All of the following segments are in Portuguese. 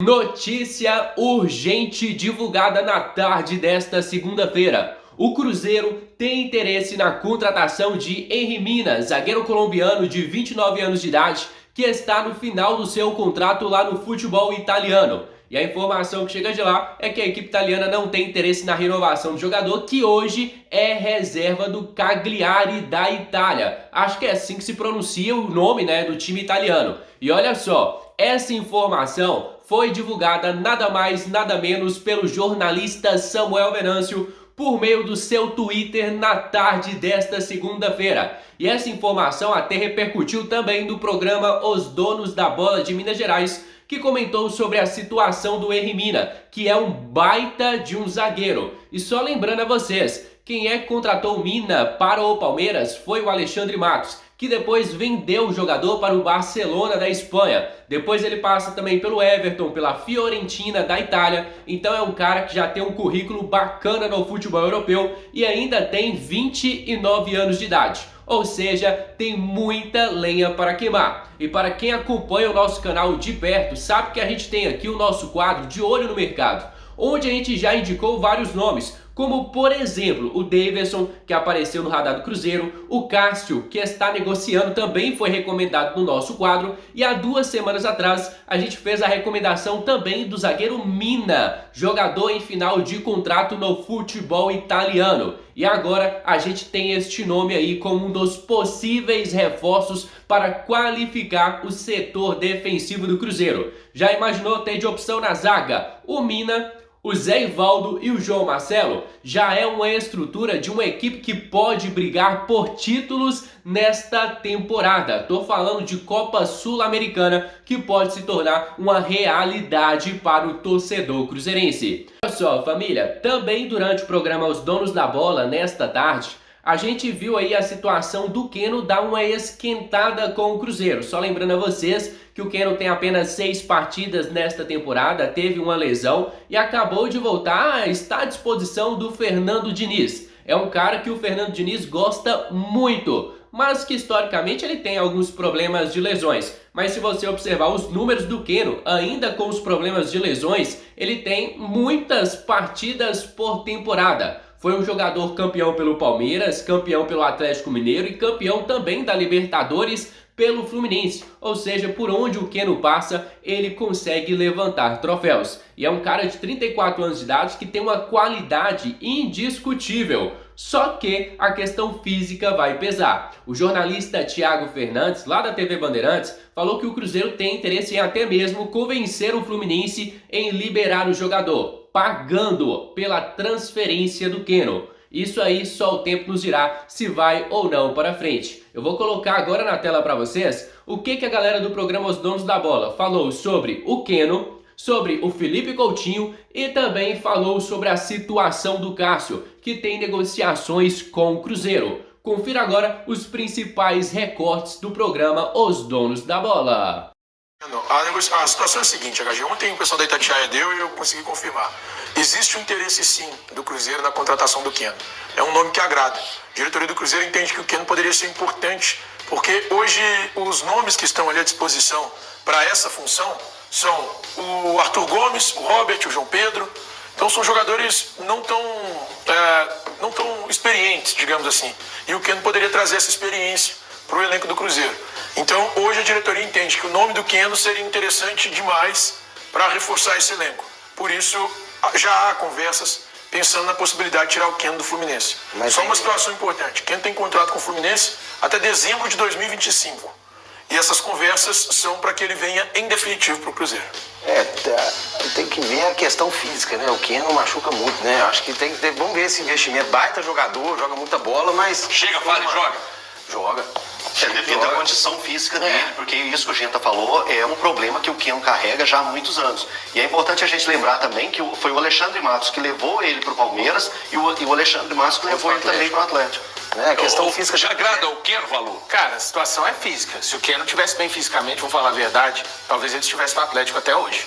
Notícia urgente divulgada na tarde desta segunda-feira. O Cruzeiro tem interesse na contratação de Henry Mina, zagueiro colombiano de 29 anos de idade, que está no final do seu contrato lá no futebol italiano. E a informação que chega de lá é que a equipe italiana não tem interesse na renovação do jogador, que hoje é reserva do Cagliari da Itália. Acho que é assim que se pronuncia o nome, do time italiano. E olha só, essa informação foi divulgada nada mais, nada menos pelo jornalista Samuel Venâncio por meio do seu Twitter na tarde desta segunda-feira. E essa informação até repercutiu também no programa Os Donos da Bola de Minas Gerais, que comentou sobre a situação do Henry Mina, que é um baita de um zagueiro. E só lembrando a vocês, quem é que contratou o Mina para o Palmeiras foi o Alexandre Matos, que depois vendeu o jogador para o Barcelona da Espanha. Depois ele passa também pelo Everton, pela Fiorentina da Itália. Então é um cara que já tem um currículo bacana no futebol europeu e ainda tem 29 anos de idade. Ou seja, tem muita lenha para queimar. E para quem acompanha o nosso canal de perto, sabe que a gente tem aqui o nosso quadro De Olho no Mercado, onde a gente já indicou vários nomes, como por exemplo o Daverson, que apareceu no radar do Cruzeiro, o Cássio, que está negociando, também foi recomendado no nosso quadro, e há 2 semanas atrás a gente fez a recomendação também do zagueiro Mina, jogador em final de contrato no futebol italiano. E agora a gente tem este nome aí como um dos possíveis reforços para qualificar o setor defensivo do Cruzeiro. Já imaginou ter de opção na zaga o Mina, o Zé Ivaldo e o João Marcelo? Já é uma estrutura de uma equipe que pode brigar por títulos nesta temporada. Tô falando de Copa Sul-Americana, que pode se tornar uma realidade para o torcedor cruzeirense. Olha só, família, também durante o programa Os Donos da Bola, nesta tarde, a gente viu aí a situação do Keno dar uma esquentada com o Cruzeiro. Só lembrando a vocês que o Keno tem apenas 6 partidas nesta temporada, teve uma lesão e acabou de voltar, está à disposição do Fernando Diniz. É um cara que o Fernando Diniz gosta muito, mas que historicamente ele tem alguns problemas de lesões. Mas se você observar os números do Keno, ainda com os problemas de lesões, ele tem muitas partidas por temporada. Foi um jogador campeão pelo Palmeiras, campeão pelo Atlético Mineiro e campeão também da Libertadores pelo Fluminense. Ou seja, por onde o Keno passa, ele consegue levantar troféus. E é um cara de 34 anos de idade que tem uma qualidade indiscutível. Só que a questão física vai pesar. O jornalista Thiago Fernandes, lá da TV Bandeirantes, falou que o Cruzeiro tem interesse em até mesmo convencer o Fluminense em liberar o jogador, pagando pela transferência do Keno. Isso aí só o tempo nos dirá se vai ou não para frente. Eu vou colocar agora na tela para vocês o que a galera do programa Os Donos da Bola falou sobre o Keno, sobre o Felipe Coutinho e também falou sobre a situação do Cássio, que tem negociações com o Cruzeiro. Confira agora os principais recortes do programa Os Donos da Bola. A situação é a seguinte, HG, ontem o pessoal da Itatiaia deu e eu consegui confirmar. Existe um interesse sim do Cruzeiro na contratação do Keno. É um nome que agrada. A diretoria do Cruzeiro entende que o Keno poderia ser importante, porque hoje os nomes que estão ali à disposição para essa função são o Arthur Gomes, o Robert, o João Pedro. Então são jogadores não tão experientes, digamos assim. E o Keno poderia trazer essa experiência para o elenco do Cruzeiro. Então hoje a diretoria entende que o nome do Keno seria interessante demais para reforçar esse elenco. Por isso já há conversas pensando na possibilidade de tirar o Keno do Fluminense. Só uma situação importante: Keno tem contrato com o Fluminense até dezembro de 2025. E essas conversas são para que ele venha em definitivo para o Cruzeiro. Tem que ver a questão física, né? O Keno machuca muito, né? Acho que tem que ter, vamos ver esse investimento. Baita jogador, joga muita bola, mas... Chega, fala e joga. Joga. Depende da condição física dele, porque isso que o Genta falou é um problema que o Keno carrega já há muitos anos. E é importante a gente lembrar também que foi o Alexandre Matos que levou ele para o Palmeiras e o Alexandre Matos que levou ele também para o Atlético. A questão física... Te agrada o Keno, Valor? Cara, a situação é física. Se o Keno estivesse bem fisicamente, vou falar a verdade, talvez ele estivesse no Atlético até hoje.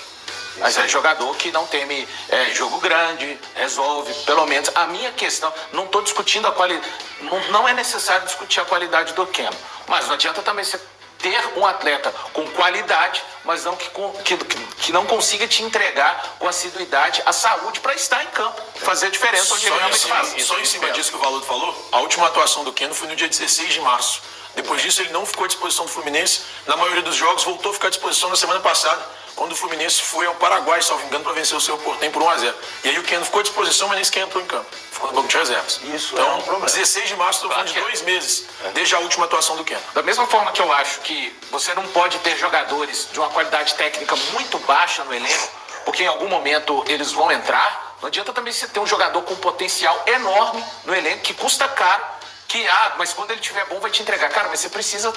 Mas é jogador que não teme jogo grande, resolve, pelo menos. A minha questão, não estou discutindo a qualidade, não é necessário discutir a qualidade do Keno, mas não adianta também você ter um atleta com qualidade, mas não que não consiga te entregar com assiduidade a saúde para estar em campo, fazer a diferença onde ele realmente faz. Só em cima disso que o Valudo falou, a última atuação do Keno foi no dia 16 de março. Depois disso, ele não ficou à disposição do Fluminense. Na maioria dos jogos, voltou a ficar à disposição na semana passada, quando o Fluminense foi ao Paraguai, salvo engano, para vencer o Cerro Porteño por 1-0. E aí o Keno ficou à disposição, mas nem sequer entrou em campo. Ficou no banco de reservas. Isso então, é um problema. 16 de março, estou falando de 2 meses, desde a última atuação do Keno. Da mesma forma que eu acho que você não pode ter jogadores de uma qualidade técnica muito baixa no elenco, porque em algum momento eles vão entrar, não adianta também você ter um jogador com potencial enorme no elenco, que custa caro, mas quando ele estiver bom vai te entregar. Cara, mas você precisa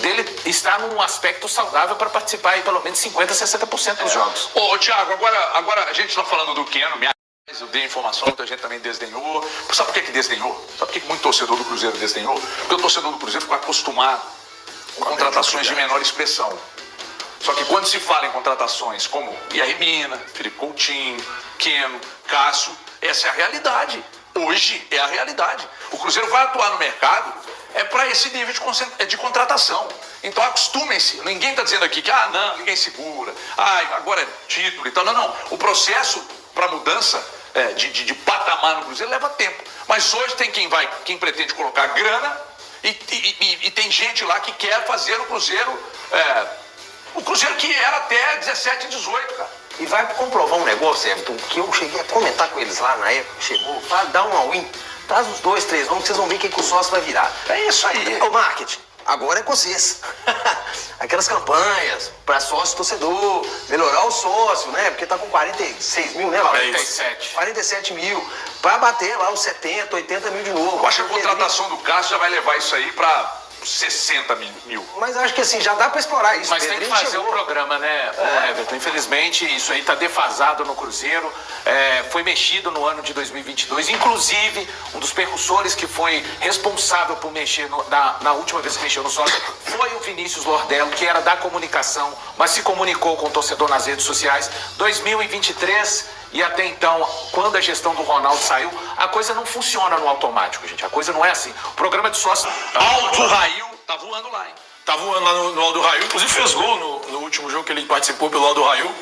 dele estar num aspecto saudável para participar aí pelo menos 50%, 60% dos jogos. Ô, Thiago, agora a gente está falando do Keno, eu dei informação, muita gente também desdenhou. Sabe por que desdenhou? Sabe por que muito torcedor do Cruzeiro desdenhou? Porque o torcedor do Cruzeiro ficou acostumado com contratações de menor expressão. Só que quando se fala em contratações como Jair Mina, Felipe Coutinho, Keno, Cássio, essa é a realidade. Hoje é a realidade. O Cruzeiro vai atuar no mercado para esse nível de contratação. Então acostumem-se. Ninguém está dizendo aqui que não, ninguém segura. Agora é título e tal. Não. O processo para mudança de patamar no Cruzeiro leva tempo. Mas hoje tem quem pretende colocar grana e tem gente lá que quer fazer o Cruzeiro que era até 17, 18, cara. E vai comprovar um negócio, Everton, que eu cheguei a comentar com eles lá na época, chegou, vai dar um all-in, traz os 2, 3 nomes que vocês vão ver que o sócio vai virar. É isso aí. O marketing, agora é com vocês. Aquelas campanhas para sócio torcedor, melhorar o sócio, né? Porque tá com 46 mil, né, Laura? 47 mil. Para bater lá os 70, 80 mil de novo. Eu acho que a contratação do Cássio já vai levar isso aí para 60 mil. Mas acho que assim, já dá para explorar isso. Mas tem que fazer o programa, né, Everton? Infelizmente, isso aí tá defasado no Cruzeiro. Foi mexido no ano de 2022. Inclusive, um dos percussores que foi responsável por mexer na última vez que mexeu no sócio foi o Vinícius Lordello, que era da comunicação, mas se comunicou com o torcedor nas redes sociais. 2023 e até então, quando a gestão do Ronaldo saiu, a coisa não funciona no automático, gente. A coisa não é assim. O programa de sócio... Aldo Rail tá voando lá, hein? Tá voando lá no Aldo Rail. Inclusive fez gol no último jogo que ele participou pelo Aldo Rail.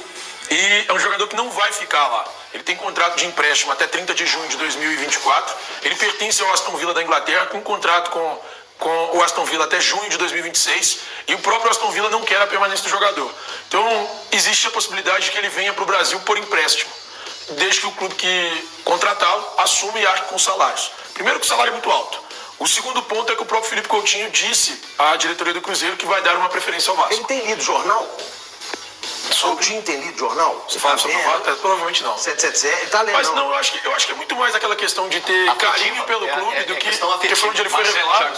E é um jogador que não vai ficar lá. Ele tem contrato de empréstimo até 30 de junho de 2024. Ele pertence ao Aston Villa da Inglaterra, com um contrato com o Aston Villa até junho de 2026. E o próprio Aston Villa não quer a permanência do jogador. Então, existe a possibilidade de que ele venha para o Brasil por empréstimo, desde que o clube que contratá-lo assume e arque com salários. Primeiro que o salário é muito alto. O segundo ponto é que o próprio Felipe Coutinho disse à diretoria do Cruzeiro que vai dar uma preferência ao Vasco. Ele tem lido jornal? Coutinho tem lido jornal? Você fala sobre o Vasco? Provavelmente não. 777, ele tá lendo. Mas não, eu acho que é muito mais aquela questão de ter carinho pelo clube do que foi onde ele foi revelado,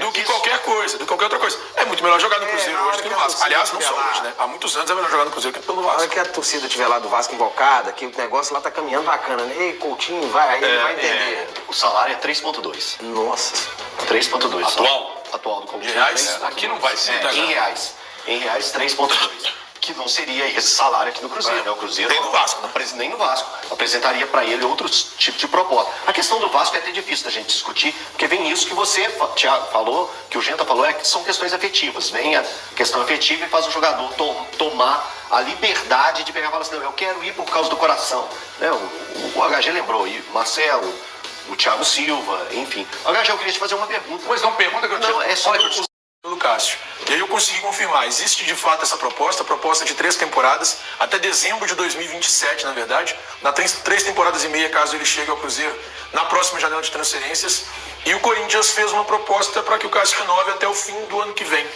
do que qualquer coisa, do que qualquer outra coisa. É muito melhor jogar no Cruzeiro hoje do que no Vasco. Aliás, não só hoje, né? Há muitos anos é melhor jogar no Cruzeiro que pelo Vasco. Na hora que a torcida estiver lá do Vasco invocada, que o negócio lá tá caminhando bacana, né? Ei, Coutinho, vai, aí ele vai entender. O salário é 3,2. Nossa. 3,2. Atual do Coutinho. De reais? Aqui não vai ser. Em reais. Em reais, 3,2. Que não seria esse salário aqui no Cruzeiro, né? O Cruzeiro nem no Vasco, né? Nem no Vasco. Apresentaria para ele outros tipos de proposta. A questão do Vasco é até difícil da gente discutir, porque vem isso que você, Thiago, falou, que o Genta falou, que são questões afetivas. Vem a questão afetiva e faz o jogador tomar a liberdade de pegar e falar assim, não, eu quero ir por causa do coração. Né? O HG lembrou, e Marcelo, o Thiago Silva, enfim. HG, eu queria te fazer uma pergunta. Pois não, pergunta que eu te... Não, é só... Do Cássio. E aí eu consegui confirmar, existe de fato essa proposta de 3 temporadas, até dezembro de 2027, na verdade, 3 temporadas e meia, caso ele chegue ao Cruzeiro, na próxima janela de transferências, e o Corinthians fez uma proposta para que o Cássio renove até o fim do ano que vem.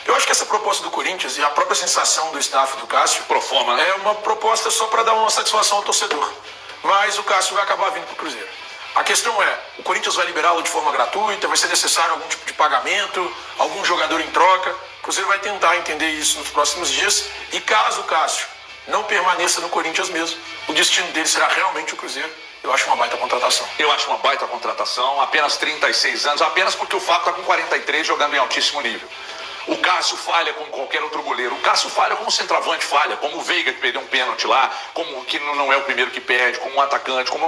Eu acho que essa proposta do Corinthians e a própria sensação do staff do Cássio Proforma, né? É uma proposta só para dar uma satisfação ao torcedor, mas o Cássio vai acabar vindo para o Cruzeiro. A questão é, o Corinthians vai liberá-lo de forma gratuita, vai ser necessário algum tipo de pagamento, algum jogador em troca. O Cruzeiro vai tentar entender isso nos próximos dias. E caso o Cássio não permaneça no Corinthians mesmo, o destino dele será realmente o Cruzeiro. Eu acho uma baita contratação. Eu acho uma baita contratação, apenas 36 anos, apenas porque o Fábio está com 43 jogando em altíssimo nível. O Cássio falha como qualquer outro goleiro. O Cássio falha como o centroavante falha, como o Veiga que perdeu um pênalti lá, como que não é o primeiro que perde, como um atacante, como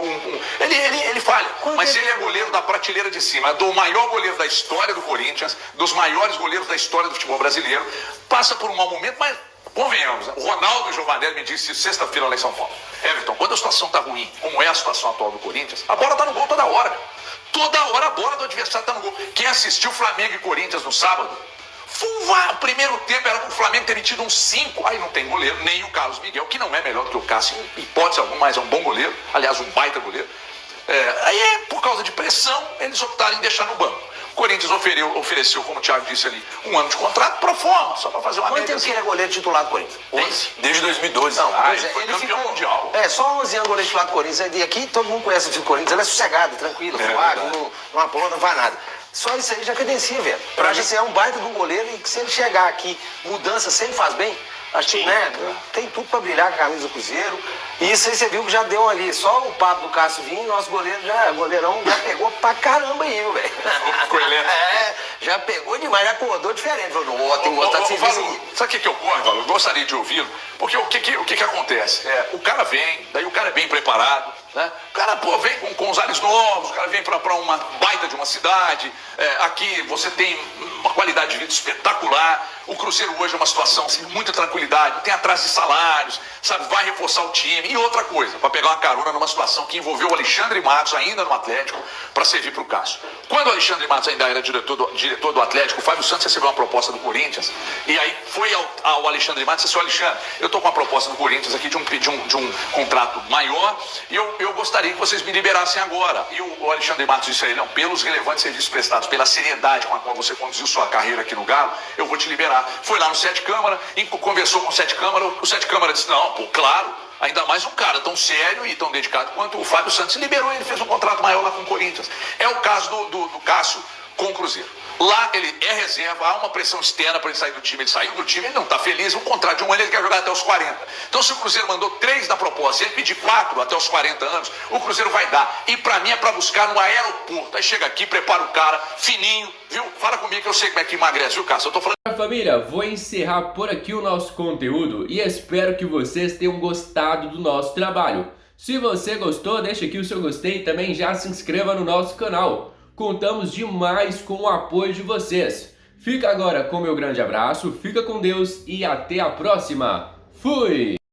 ele falha. Mas ele é goleiro da prateleira de cima, do maior goleiro da história do Corinthians, dos maiores goleiros da história do futebol brasileiro. Passa por um mau momento, mas convenhamos, né? O Ronaldo Giovanelli me disse sexta-feira lá em São Paulo: Everton, quando a situação tá ruim, como é a situação atual do Corinthians, a bola tá no gol toda hora. Toda hora a bola do adversário tá no gol. Quem assistiu Flamengo e Corinthians no sábado, o primeiro tempo era para o Flamengo ter metido uns 5. Aí não tem goleiro, nem o Carlos Miguel, que não é melhor do que o Cássio, em hipótese alguma, mas é um bom goleiro. Aliás, um baita goleiro. Aí, por causa de pressão, eles optaram em deixar no banco. O Corinthians ofereceu, como o Thiago disse ali, 1 ano de contrato pro forma, só para fazer uma Quanto média. tempo que ele é goleiro titular do Corinthians? 11? Desde 2012. Não, pois ele foi campeão ficou mundial. só 11 anos goleiro titular do Corinthians. E aqui todo mundo conhece o time do Corinthians. Ele é sossegado, tranquilo, suave, não apronta, não vai nada. Só isso aí já credencia, velho. Pra gente é um baita de um goleiro e que se ele chegar aqui, mudança sempre faz bem. Acho que, né, tem tudo pra brilhar com a camisa do Cruzeiro. E isso aí você viu que já deu ali. Só o papo do Cássio vir, nosso goleirão já pegou pra caramba aí, velho. Ficou elétrico. Já pegou demais, já acordou diferente. Falou, tem que botar de serviço aí. Sabe o que ocorre, Valor? Eu gostaria de ouvi-lo, porque o que acontece? O cara vem, daí o cara é bem preparado, né? O cara vem com os ares novos, o cara vem para uma baita de uma cidade. Aqui você tem uma qualidade de vida espetacular. O Cruzeiro hoje é uma situação assim, de muita tranquilidade, tem atraso de salários, sabe, vai reforçar o time. E outra coisa, para pegar uma carona numa situação que envolveu o Alexandre Matos ainda no Atlético, para servir para o Cássio. Quando o Alexandre Matos ainda era diretor do Atlético, o Fábio Santos recebeu uma proposta do Corinthians, e aí foi ao Alexandre Matos e disse: Alexandre, eu estou com uma proposta do Corinthians aqui de um contrato maior, e eu gostaria que vocês me liberassem agora. E o Alexandre Matos disse a ele: não, pelos relevantes serviços prestados, pela seriedade com a qual você conduziu sua carreira aqui no Galo, eu vou te liberar. Foi lá no Sete Câmara, conversou com o Sete Câmara, o Sete Câmara disse: não, pô, claro, ainda mais um cara tão sério e tão dedicado quanto o Fábio Santos, liberou ele, fez um contrato maior lá com o Corinthians. É o caso do Cássio com o Cruzeiro. Lá ele é reserva, há uma pressão externa para ele sair do time, ele saiu do time, ele não está feliz, um contrato de 1 ano ele quer jogar até os 40. Então se o Cruzeiro mandou 3 na proposta, se ele pedir 4 até os 40 anos, o Cruzeiro vai dar. E para mim é para buscar no aeroporto. Aí chega aqui, prepara o cara, fininho, viu? Fala comigo que eu sei como é que emagrece, viu, Cássio? Eu tô falando... Família, vou encerrar por aqui o nosso conteúdo e espero que vocês tenham gostado do nosso trabalho. Se você gostou, deixa aqui o seu gostei e também já se inscreva no nosso canal. Contamos demais com o apoio de vocês. Fica agora com meu grande abraço, fica com Deus e até a próxima. Fui!